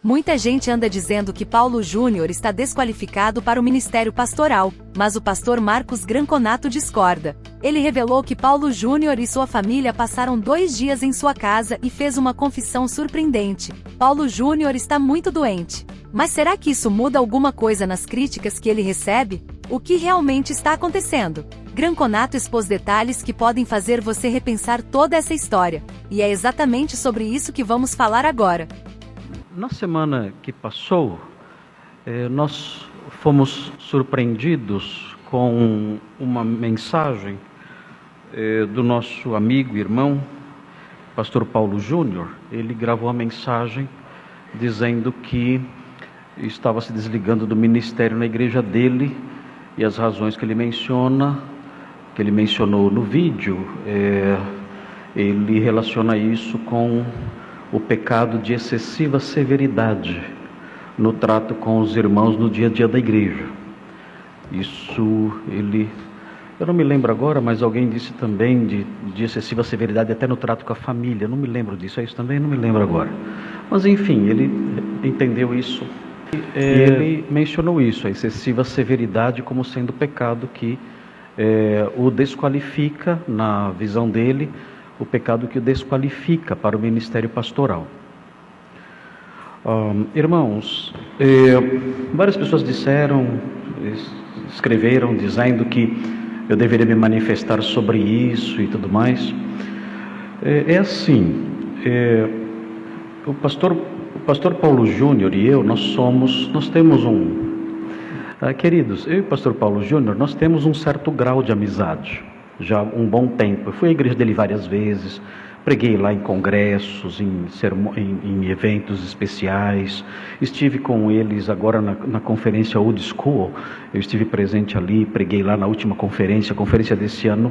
Muita gente anda dizendo que Paulo Júnior está desqualificado para o ministério pastoral, mas o pastor Marcos Granconato discorda. Ele revelou que Paulo Júnior e sua família passaram 2 dias em sua casa e fez uma confissão surpreendente. Paulo Júnior está muito doente. Mas será que isso muda alguma coisa nas críticas que ele recebe? O que realmente está acontecendo? Granconato expôs detalhes que podem fazer você repensar toda essa história. E é exatamente sobre isso que vamos falar agora. Na semana que passou, nós fomos surpreendidos com uma mensagem do nosso amigo e irmão, pastor Paulo Júnior. Ele gravou a mensagem dizendo que estava se desligando do ministério na igreja dele, e as razões que ele mencionou no vídeo, ele relaciona isso com o pecado de excessiva severidade no trato com os irmãos no dia a dia da igreja. Eu não me lembro agora, mas alguém disse também de excessiva severidade até no trato com a família. Não me lembro disso, é isso também? Não me lembro agora. Mas enfim, ele entendeu isso. E ele mencionou isso, a excessiva severidade, como sendo pecado que o desqualifica, na visão dele, o pecado que o desqualifica para o ministério pastoral. Irmãos, várias pessoas escreveram dizendo que eu deveria me manifestar sobre isso e tudo mais. O pastor Paulo Júnior e eu, nós temos queridos, eu e o pastor Paulo Júnior, nós temos um certo grau de amizade, já há um bom tempo. Eu fui à igreja dele várias vezes, preguei lá em congressos, em eventos especiais, estive com eles agora na conferência Old School, eu estive presente ali, preguei lá na última conferência. A conferência desse ano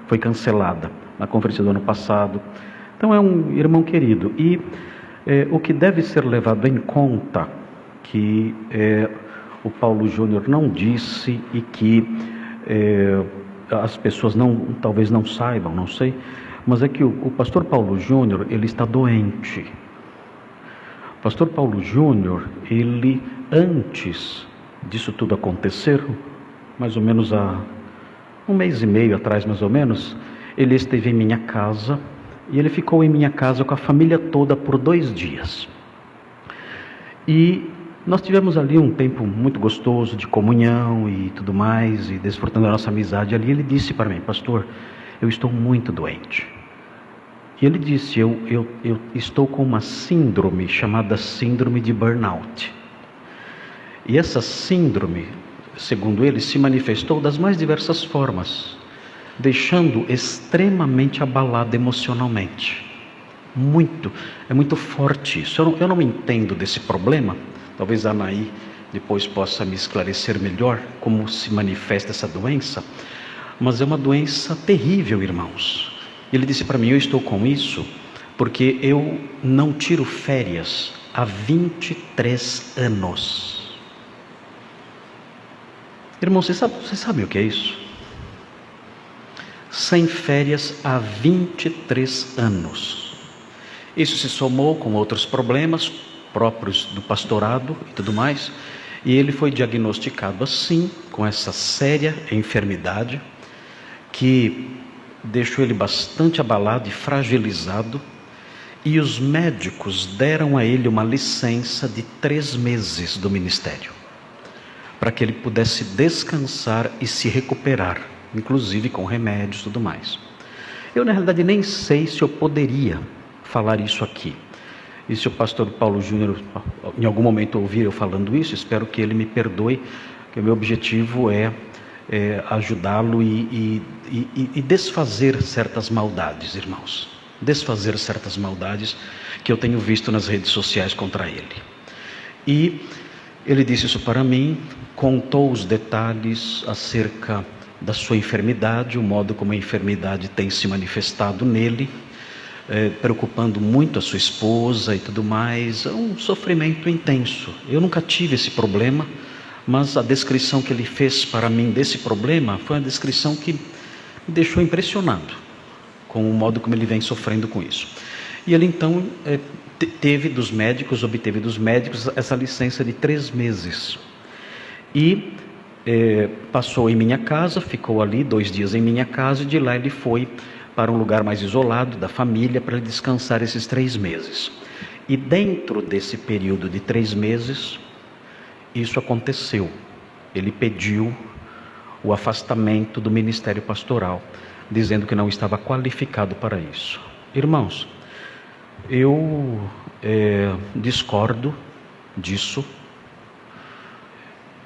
foi cancelada, na conferência do ano passado. Então é um irmão querido, e o que deve ser levado em conta, que o Paulo Júnior não disse e que as pessoas talvez não saibam, não sei, mas é que o pastor Paulo Júnior, ele está doente. O pastor Paulo Júnior, ele, antes disso tudo acontecer, mais ou menos há 1 mês e meio atrás, mais ou menos, ele esteve em minha casa, e ele ficou em minha casa com a família toda por 2 dias. E nós tivemos ali um tempo muito gostoso de comunhão e tudo mais, e desfrutando da nossa amizade ali. Ele disse para mim: pastor, eu estou muito doente. E ele disse, eu estou com uma síndrome chamada síndrome de burnout. E essa síndrome, segundo ele, se manifestou das mais diversas formas, deixando extremamente abalado emocionalmente. É muito forte isso. Eu não entendo desse problema. Talvez a Anaí depois possa me esclarecer melhor como se manifesta essa doença, mas é uma doença terrível, irmãos. Ele disse para mim: eu estou com isso porque eu não tiro férias há 23 anos. Irmãos, vocês sabem o que é isso? Sem férias há 23 anos. Isso se somou com outros problemas próprios do pastorado e tudo mais, e ele foi diagnosticado assim, com essa séria enfermidade, que deixou ele bastante abalado e fragilizado, e os médicos deram a ele uma licença de 3 meses do ministério, para que ele pudesse descansar e se recuperar, inclusive com remédios e tudo mais. Eu, na realidade, nem sei se eu poderia falar isso aqui. E se o pastor Paulo Júnior em algum momento ouvir eu falando isso, espero que ele me perdoe, que o meu objetivo é ajudá-lo e desfazer certas maldades, irmãos. Desfazer certas maldades que eu tenho visto nas redes sociais contra ele. E ele disse isso para mim, contou os detalhes acerca da sua enfermidade, o modo como a enfermidade tem se manifestado nele, preocupando muito a sua esposa e tudo mais. É um sofrimento intenso. Eu nunca tive esse problema, mas a descrição que ele fez para mim desse problema foi uma descrição que me deixou impressionado com o modo como ele vem sofrendo com isso. E ele então obteve dos médicos essa licença de 3 meses. E passou em minha casa, ficou ali 2 dias em minha casa, e de lá ele foi para um lugar mais isolado da família para descansar esses 3 meses. E dentro desse período de 3 meses, isso aconteceu. Ele pediu o afastamento do ministério pastoral, dizendo que não estava qualificado para isso. Irmãos, eu discordo disso.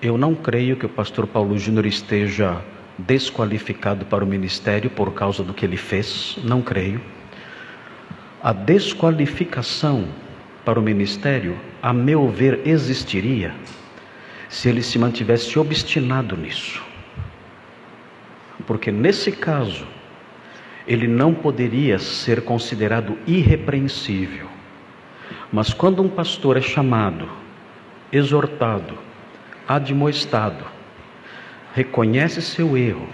Eu não creio que o pastor Paulo Júnior esteja desqualificado para o ministério por causa do que ele fez, não creio. A desqualificação para o ministério, a meu ver, existiria se ele se mantivesse obstinado nisso. Porque nesse caso, ele não poderia ser considerado irrepreensível. Mas quando um pastor é chamado, exortado, admoestado, reconhece seu erro,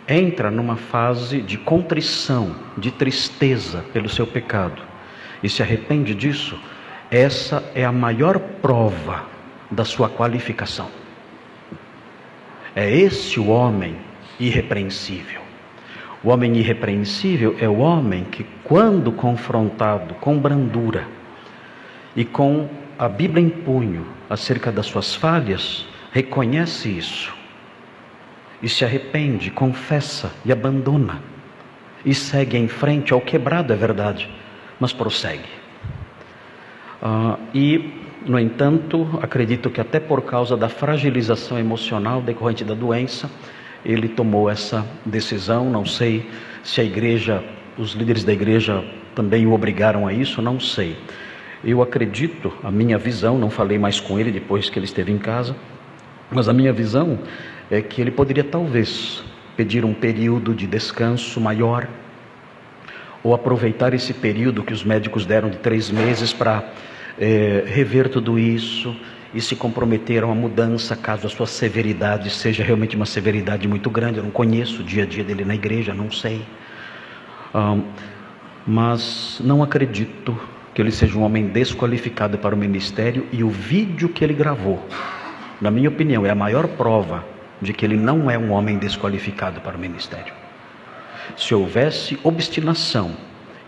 entra numa fase de contrição, de tristeza pelo seu pecado e se arrepende disso, essa é a maior prova da sua qualificação. É esse o homem irrepreensível. O homem irrepreensível é o homem que, quando confrontado com brandura e com a Bíblia em punho acerca das suas falhas, reconhece isso e se arrepende, confessa e abandona e segue em frente. Ao quebrado, é verdade, mas prossegue. No entanto, acredito que até por causa da fragilização emocional decorrente da doença, ele tomou essa decisão. Não sei se a igreja, os líderes da igreja também o obrigaram a isso, não sei. Eu acredito, a minha visão, não falei mais com ele depois que ele esteve em casa, mas a minha visão é que ele poderia talvez pedir um período de descanso maior, ou aproveitar esse período que os médicos deram de 3 meses para rever tudo isso e se comprometer a uma mudança, caso a sua severidade seja realmente uma severidade muito grande. Eu não conheço o dia a dia dele na igreja, não sei, mas não acredito que ele seja um homem desqualificado para o ministério. E o vídeo que ele gravou, na minha opinião, é a maior prova de que ele não é um homem desqualificado para o ministério. Se houvesse obstinação,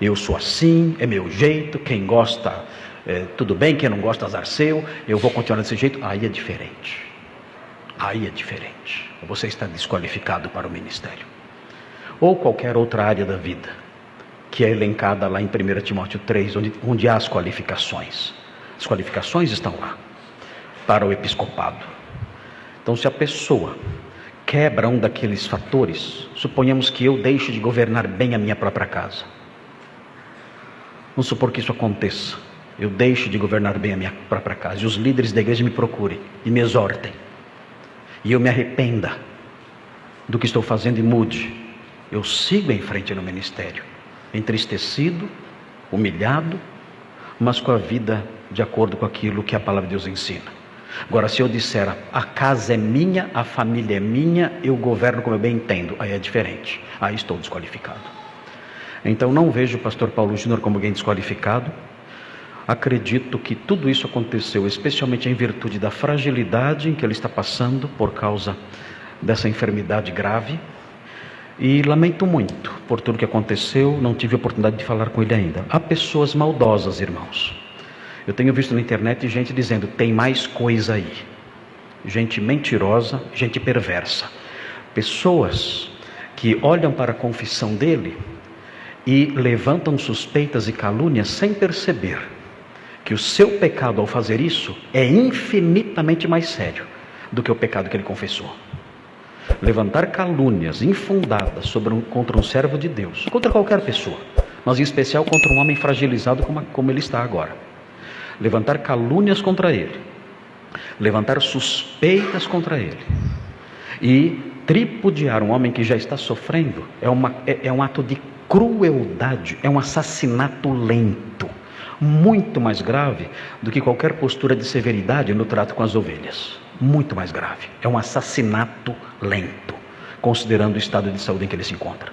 eu sou assim, é meu jeito, quem gosta, tudo bem, quem não gosta, azar seu, eu vou continuar desse jeito, aí é diferente. Aí é diferente. Você está desqualificado para o ministério. Ou qualquer outra área da vida, que é elencada lá em 1 Timóteo 3, onde há as qualificações. As qualificações estão lá, para o episcopado. Então, se a pessoa quebra um daqueles fatores, suponhamos que eu deixe de governar bem a minha própria casa. Vamos supor que isso aconteça. Eu deixo de governar bem a minha própria casa, e os líderes da igreja me procurem e me exortem, e eu me arrependa do que estou fazendo e mude. Eu sigo em frente no ministério, entristecido, humilhado, mas com a vida de acordo com aquilo que a palavra de Deus ensina. Agora, se eu disser, a casa é minha, a família é minha, eu governo como eu bem entendo, aí é diferente, aí estou desqualificado. Então não vejo o pastor Paulo Júnior como alguém desqualificado. Acredito que tudo isso aconteceu especialmente em virtude da fragilidade em que ele está passando por causa dessa enfermidade grave. E lamento muito por tudo que aconteceu, não tive oportunidade de falar com ele ainda. Há pessoas maldosas, irmãos. Eu tenho visto na internet gente dizendo, tem mais coisa aí. Gente mentirosa, gente perversa. Pessoas que olham para a confissão dele e levantam suspeitas e calúnias sem perceber que o seu pecado ao fazer isso é infinitamente mais sério do que o pecado que ele confessou. Levantar calúnias infundadas contra um servo de Deus, contra qualquer pessoa, mas em especial contra um homem fragilizado como ele está agora. Levantar calúnias contra ele, levantar suspeitas contra ele e tripudiar um homem que já está sofrendo é um ato de crueldade, é um assassinato lento, muito mais grave do que qualquer postura de severidade no trato com as ovelhas. Muito mais grave, é um assassinato lento, considerando o estado de saúde em que ele se encontra.